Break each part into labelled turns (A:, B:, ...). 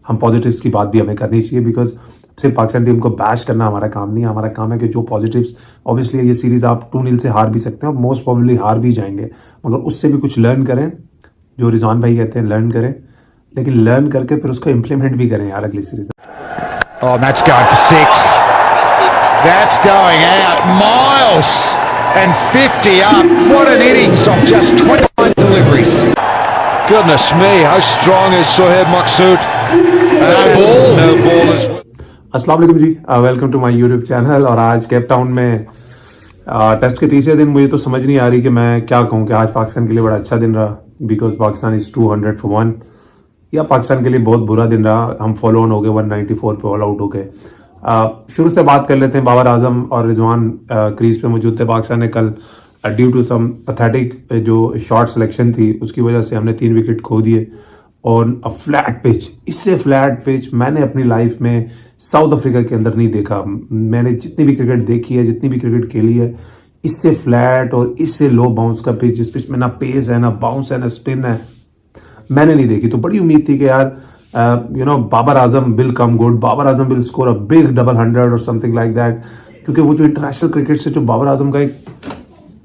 A: हम पॉजिटिव्स की बात भी हमें करनी चाहिए, बिकॉज सिर्फ पाकिस्तान टीम को बैश करना हमारा काम नहीं है। हमारा काम है कि जो पॉजिटिव्स, ऑब्वियसली ये सीरीज आप 2-0 से हार भी सकते हैं और मोस्ट प्रोबेबली हार भी जाएंगे, मगर उससे भी कुछ लर्न करें, जो रिजवान भाई कहते हैं लर्न करें, लेकिन लर्न करके फिर उसको इम्प्लीमेंट भी करें यार अगली सीरीज में।
B: Oh, that's going for 6. That's going out. Miles and 50 up. What an innings of just 21 deliveries. Goodness me, how strong is Sohaib Maqsood? No ball. No ball as well.
A: अस्सलाम वालेकुम जी, welcome to my YouTube channel. और आज Cape Town में test के तीसरे दिन मुझे तो समझ नहीं आ रही कि मैं क्या कहूँ कि आज पाकिस्तान के लिए बड़ा अच्छा दिन रहा, बिकॉज पाकिस्तान इज 200 for 1, या पाकिस्तान के लिए बहुत बुरा दिन रहा। हम फॉलो ऑन हो गए 194 पे ऑल आउट हो गए। शुरू से बात कर लेते हैं। बाबर आजम और रिजवान क्रीज पे मौजूद थे। पाकिस्तान ने कल ड्यू टू सम पैथेटिक जो शॉट सिलेक्शन थी उसकी वजह से हमने 3 विकेट खो दिए और फ्लैट पिच, इससे फ्लैट पिच मैंने अपनी लाइफ में साउथ अफ्रीका के अंदर नहीं देखा। मैंने जितनी भी क्रिकेट देखी है, जितनी भी क्रिकेट खेली है, इससे फ्लैट और इससे लो बाउंस का पिच, जिस पिच में ना पेस है, ना बाउंस है, ना स्पिन है, मैंने नहीं देखी। तो बड़ी उम्मीद थी कि यार Babar Azam will come good, Babar Azam will score a big double 100 और समथिंग लाइक दैट, क्योंकि वो जो इंटरनेशनल क्रिकेट से जो बाबर आजम का एक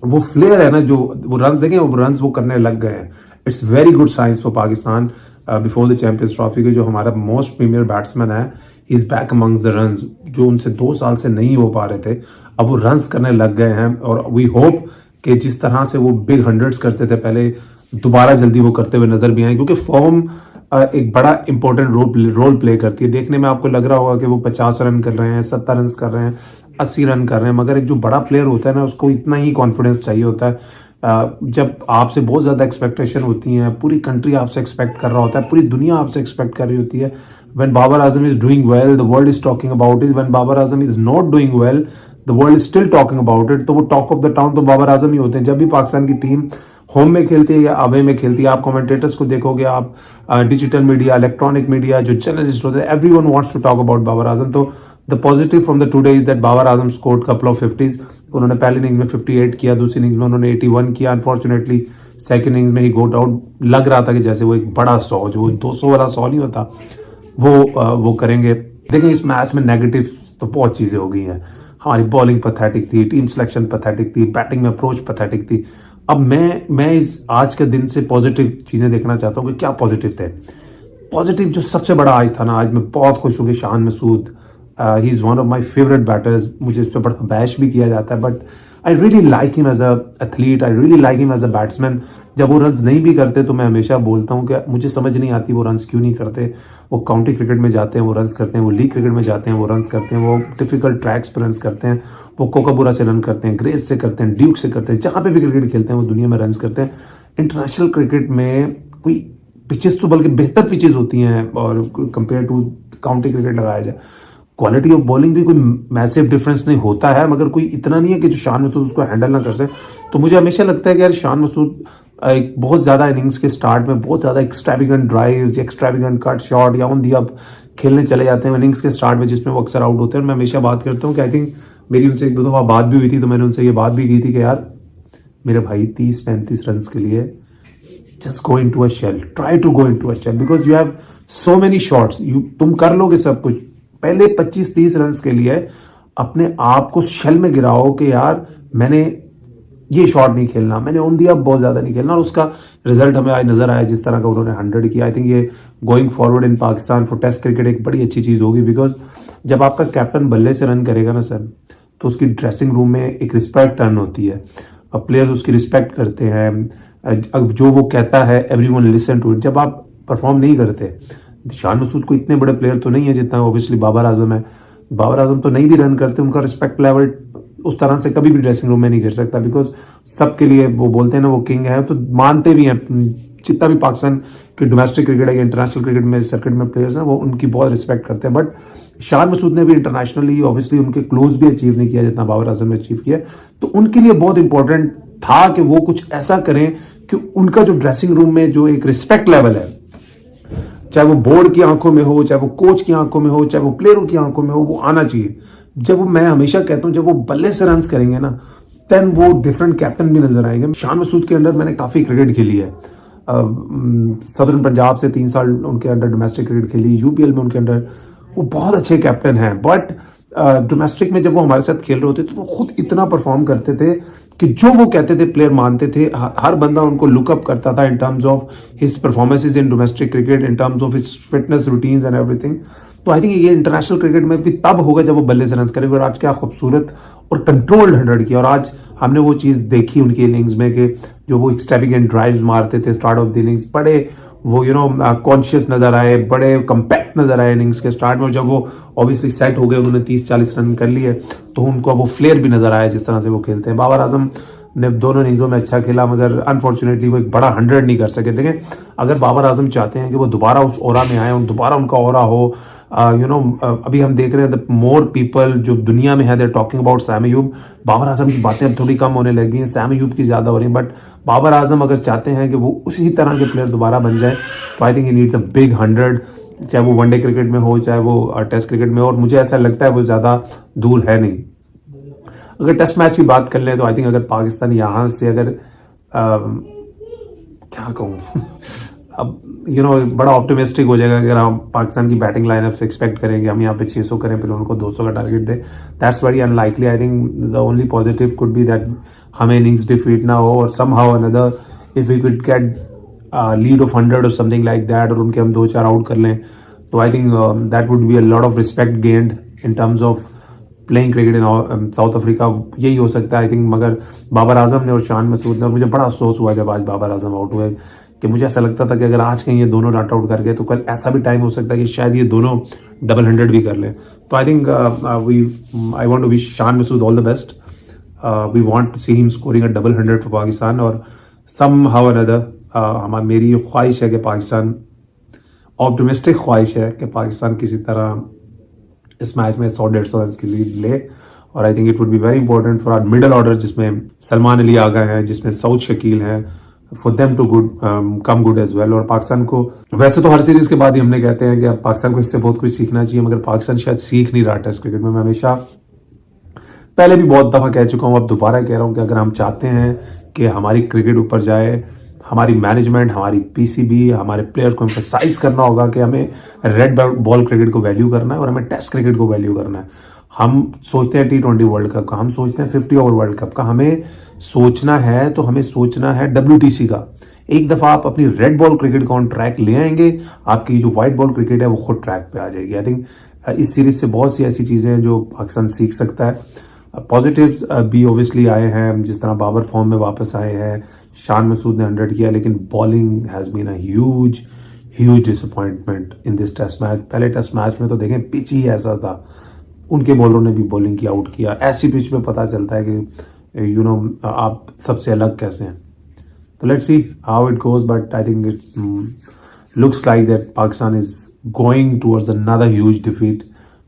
A: वो फ्लेयर है ना, जो वो रन देखें, वो रन वो करने लग गए हैं। It's very good science for Pakistan before the champions trophy के जो हमारा मोस्ट प्रीमियर बैट्समैन है, he is back amongst the runs, जो उनसे 2 साल से नहीं हो पा रहे थे, अब वो रन्स करने लग गए हैं। और वी होप कि जिस तरह से वो बिग 100s करते थे पहले, दोबारा जल्दी वो करते हुए नजर भी आए, क्योंकि फॉर्म एक बड़ा इंपॉर्टेंट रोल प्ले करती है। देखने में आपको लग रहा होगा कि वो 50 रन कर रहे हैं, 70 रन कर रहे हैं, 80 रन कर रहे हैं, मगर एक जो बड़ा प्लेयर होता है ना, उसको इतना ही कॉन्फिडेंस चाहिए होता है। जब आपसे बहुत ज्यादा एक्सपेक्टेशन होती है, पूरी कंट्री आपसे एक्सपेक्ट कर रहा होता है, पूरी दुनिया आपसे एक्सपेक्ट कर रही होती है। When Babar Azam is doing well, the world is talking about it. When Babar Azam is not doing well, the world is still talking about it. तो वो टॉक ऑफ द टाउन तो बाबर आजम ही होते हैं। जब भी पाकिस्तान की टीम होम में खेलती है या अवे में खेलती है, आप कमेंटेटर्स को देखोगे, आप डिजिटल मीडिया, इलेक्ट्रॉनिक मीडिया, जो जर्नलिस्ट होते हैं, everyone wants to talk about Babar Azam. तो the positive from the today is that Babar Azam scored couple of 50s। उन्होंने पहली इनिंग्स में 58 किया, दूसरी इनिंग्स में उन्होंने 81 किया। अनफॉर्चुनेटली सेकंड इनिंग्स में ही गोट आउट। लग रहा था कि जैसे वो एक बड़ा 100, जो 200 वाला 100 नहीं होता, वो करेंगे। देखिए इस मैच में नेगेटिव तो बहुत चीजें हो गई हैं। हमारी बॉलिंग पैथेटिक थी, टीम सिलेक्शन पैथेटिक थी, बैटिंग में अप्रोच पैथेटिक थी। अब मैं इस आज के दिन से पॉजिटिव चीजें देखना चाहता हूँ कि क्या पॉजिटिव थे। पॉजिटिव जो सबसे बड़ा आज था ना, आज मैं बहुत खुश हूँ कि Shan Masood, he is one of my favourite batters. मुझे इस पर बड़ा बैश भी किया जाता है, but I really like him as a athlete, I really like him as a batsman. जब वो रन्स नहीं भी करते तो मैं हमेशा बोलता हूँ कि मुझे समझ नहीं आती वो रन्स क्यों नहीं करते। वो काउंटी क्रिकेट में जाते हैं, वो रन्स करते हैं, वो लीग क्रिकेट में जाते हैं, वो रन्स करते हैं, वो डिफिकल्ट ट्रैक्स पर रन्स करते हैं, वो कोकाबुरा से रन करते हैं, ग्रेस से करते हैं, ड्यूक से करते हैं, जहां पे भी क्रिकेट खेलते हैं वो दुनिया में रन्स करते हैं। इंटरनेशनल क्रिकेट में कोई पिचेस तो बल्कि बेहतर पिचेस होती हैं और कंपेयर टू काउंटी क्रिकेट लगाया जाए, क्वालिटी ऑफ बॉलिंग भी कोई मैसिव डिफरेंस नहीं होता है, मगर कोई इतना नहीं है कि जो शान मसूद उसको हैंडल ना कर सके। तो मुझे हमेशा लगता है कि यार शान मसूद एक बहुत ज्यादा इनिंग्स के स्टार्ट में बहुत ज्यादा एक्स्ट्राविगेंट ड्राइव्स, एक्स्ट्राविगेंट कट शॉट या ऑन दी अप खेलने चले जाते हैं इनिंग्स के स्टार्ट में, जिसमें वो अक्सर आउट होते हैं। और मैं हमेशा बात करता हूँ कि आई थिंक मेरी उनसे 1-2 दफा बात भी हुई थी, तो मैंने उनसे ये बात भी की थी कि यार मेरे भाई 30-35 रन के लिए just go into a shell, try to go into a shell, because you have so many shots, तुम कर लोगे सब कुछ। पहले 25-30 रन के लिए अपने आप को शेल में गिराओ कि यार मैंने ये शॉट नहीं खेलना, मैंने ऑन दिया बहुत ज्यादा नहीं खेलना। और उसका रिजल्ट हमें आज नजर आया, जिस तरह का उन्होंने 100 किया। आई थिंक ये going forward in Pakistan for test cricket एक बड़ी अच्छी चीज होगी, बिकॉज जब आपका कैप्टन बल्ले से रन करेगा ना सर, तो उसकी ड्रेसिंग रूम में एक रिस्पेक्ट टर्न होती है। अब प्लेयर्स उसकी रिस्पेक्ट करते हैं, अब जो वो कहता है एवरीवन लिसन टू इट। जब आप परफॉर्म नहीं करते, शान मसूद को इतने बड़े प्लेयर तो नहीं है जितना ऑब्वियसली बाबर आजम है। बाबर आजम तो नहीं भी रन करते, उनका रिस्पेक्ट लेवल उस तरह से कभी भी ड्रेसिंग रूम में नहीं गिर सकता, बिकॉज सबके लिए वो बोलते हैं ना वो किंग है, तो मानते भी हैं। जितना भी पाकिस्तान के डोमेस्टिक क्रिकेट है या इंटरनेशनल क्रिकेट में सर्किट में प्लेयर्स हैं, वो उनकी बहुत रिस्पेक्ट करते हैं। बट शान मसूद ने भी इंटरनेशनली ऑब्वियसली उनके क्लोज भी अचीव नहीं किया जितना बाबर आजम ने अचीव किया। तो उनके लिए बहुत इंपॉर्टेंट था कि वो कुछ ऐसा करें कि उनका जो ड्रेसिंग रूम में जो एक रिस्पेक्ट लेवल है, चाहे वो बोर्ड की आंखों में हो, चाहे वो कोच की आंखों में हो, चाहे वो प्लेयरों की आंखों में हो, वो आना चाहिए। जब वो, मैं हमेशा कहता हूं, जब वो बल्ले से रन करेंगे ना, देन वो डिफरेंट कैप्टन भी नजर आएंगे। शान मसूद के अंडर मैंने काफी क्रिकेट खेली है। सदर्न पंजाब से 3 साल उनके अंडर डोमेस्टिक क्रिकेट खेली, यूपीएल में उनके अंडर, वो बहुत अच्छे कैप्टन हैं। बट डोमेस्टिक में जब वो हमारे साथ खेल रहे होते थे तो खुद इतना परफॉर्म करते थे कि जो वो कहते थे प्लेयर मानते थे। हर बंदा उनको लुकअप करता था in terms of his performances in domestic cricket, in terms of his fitness routines and everything. तो आई थिंक ये इंटरनेशनल क्रिकेट में भी तब होगा जब वो बल्ले से रन करेंगे। और आज क्या खूबसूरत और कंट्रोल्ड 100 किया, और आज हमने वो चीज़ देखी उनकी इनिंग्स में कि जो वो एक्सट्रावेगेंट ड्राइव्स मारते थे स्टार्ट ऑफ द इनिंग्स, बड़े वो कॉन्शियस नजर आए, बड़े कंपैक्ट नजर आए इनिंग्स के स्टार्ट में। और जब वो ऑब्वियसली सेट हो गए, उन्होंने 30-40 रन कर लिए, तो उनको वो फ्लेयर भी नजर आया जिस तरह से वो खेलते हैं। बाबर आजम ने दोनों इनिंग्सों में अच्छा खेला, मगर अनफॉर्चुनेटली वो एक बड़ा 100 नहीं कर सके। देखें, अगर बाबर आजम चाहते हैं कि वो दोबारा उस ओरा में आए, दोबारा उनका ओरा हो, अभी हम देख रहे हैं द मोर पीपल जो दुनिया में है they talking about Saim Ayub. Babar Azam की बातें अब थोड़ी कम होने लगी हैं, सैम अयूब की ज़्यादा हो रही हैं। बट बाबर आजम अगर चाहते हैं कि वो उसी तरह के प्लेयर दोबारा बन जाए, तो I think he needs a big 100, चाहे वो वनडे क्रिकेट में हो, चाहे वो टेस्ट क्रिकेट में। और मुझे ऐसा लगता है वो ज़्यादा दूर है नहीं। अगर टेस्ट मैच की बात कर लें तो आई थिंक अगर पाकिस्तान यहाँ से अगर क्या कहूँ अब बड़ा ऑप्टिमिस्टिक हो जाएगा अगर हम पाकिस्तान की बैटिंग लाइनअप से एक्सपेक्ट करेंगे हम यहाँ पे 600 करें फिर उनको 200 का टारगेट दे। That's very unlikely. I think the only positive could be that हमें इनिंग्स डिफीट ना हो, और somehow another if we could get lead of 100 और समथिंग लाइक दैट, और उनके हम 2-4 आउट कर लें, तो I think that would be a lot of respect gained in terms of playing cricket in south Africa. यही हो सकता है आई थिंक। मगर बाबर आजम ने और शान मसूद ने, और मुझे बड़ा अफसोस हुआ जब आज बाबर आजम आउट हुए, कि मुझे ऐसा लगता था कि अगर आज कहीं ये दोनों नॉट आउट कर गए तो कल ऐसा भी टाइम हो सकता है कि शायद ये दोनों डबल 100 भी कर लें। तो I think I want to wish Shan Masood all the best. We want to see him scoring a double 100 for Pakistan, और सम हाउ अनदर मेरी ख्वाहिश है कि पाकिस्तान, ऑप्टिमिस्टिक ख्वाहिश है कि पाकिस्तान किसी तरह इस मैच में 100-150 रन की लीड ले। और I think it would be very important for our middle order, जिसमें सलमान अली आ गए हैं, जिसमें सऊद शकील हैं, for them to come good as well. और पाकिस्तान को वैसे तो हर सीरीज के बाद ही हमने कहते हैं कि अब पाकिस्तान को इससे बहुत कुछ सीखना चाहिए, मगर पाकिस्तान शायद सीख नहीं रहा टेस्ट क्रिकेट में। मैं हमेशा पहले भी बहुत दफा कह चुका हूँ, अब दोबारा कह रहा हूँ कि अगर हम चाहते हैं कि हमारी क्रिकेट ऊपर जाए, हमारी मैनेजमेंट, हमारी पीसीबी, हमारे प्लेयर्स को एम्फसाइज करना होगा कि हमें रेड बॉल क्रिकेट को वैल्यू करना है और हमें टेस्ट क्रिकेट को वैल्यू करना है। हम सोचते हैं T20 वर्ल्ड कप का, हम सोचते हैं 50 ओवर वर्ल्ड कप का, हमें सोचना है तो हमें सोचना है WTC का। एक दफा आप अपनी रेड बॉल क्रिकेट को ऑन ट्रैक ले आएंगे, आपकी जो व्हाइट बॉल क्रिकेट है वो खुद ट्रैक पे आ जाएगी। आई थिंक इस सीरीज से बहुत सी ऐसी चीजें हैं जो पाकिस्तान सीख सकता है। पॉजिटिव्स भी ओबियसली आए हैं, जिस तरह बाबर फॉर्म में वापस आए हैं, शान मसूद ने 100 किया, लेकिन bowling has been a huge disappointment in this test match. पहले टेस्ट मैच में तो देखें पिच ही ऐसा था, उनके बॉलरों ने भी बॉलिंग की आउट किया। ऐसी पिच में पता चलता है कि आप सबसे अलग कैसे हैं। तो let's see how it goes, but I think it looks like that Pakistan is going towards another huge defeat,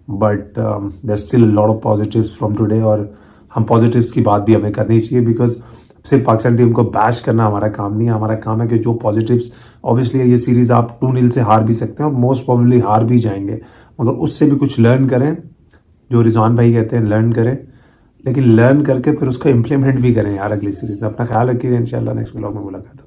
A: but there still a lot of positives from today. और हम पॉजिटिव्स की बात भी हमें करनी चाहिए, बिकॉज सिर्फ पाकिस्तान टीम को बैश करना हमारा काम नहीं है। हमारा काम है कि जो पॉजिटिव्स, ऑब्वियसली ये सीरीज आप 2-0 से हार भी सकते हैं और मोस्ट प्रोबेबली हार भी जाएंगे, मगर उससे भी कुछ लर्न करें, जो रिजवान भाई कहते हैं लर्न करें, लेकिन लर्न करके फिर उसको इम्प्लीमेंट भी करें यार अगली सीरीज में। अपना ख्याल रखिए, इंशाल्लाह नेक्स्ट व्लॉग में मुलाकात।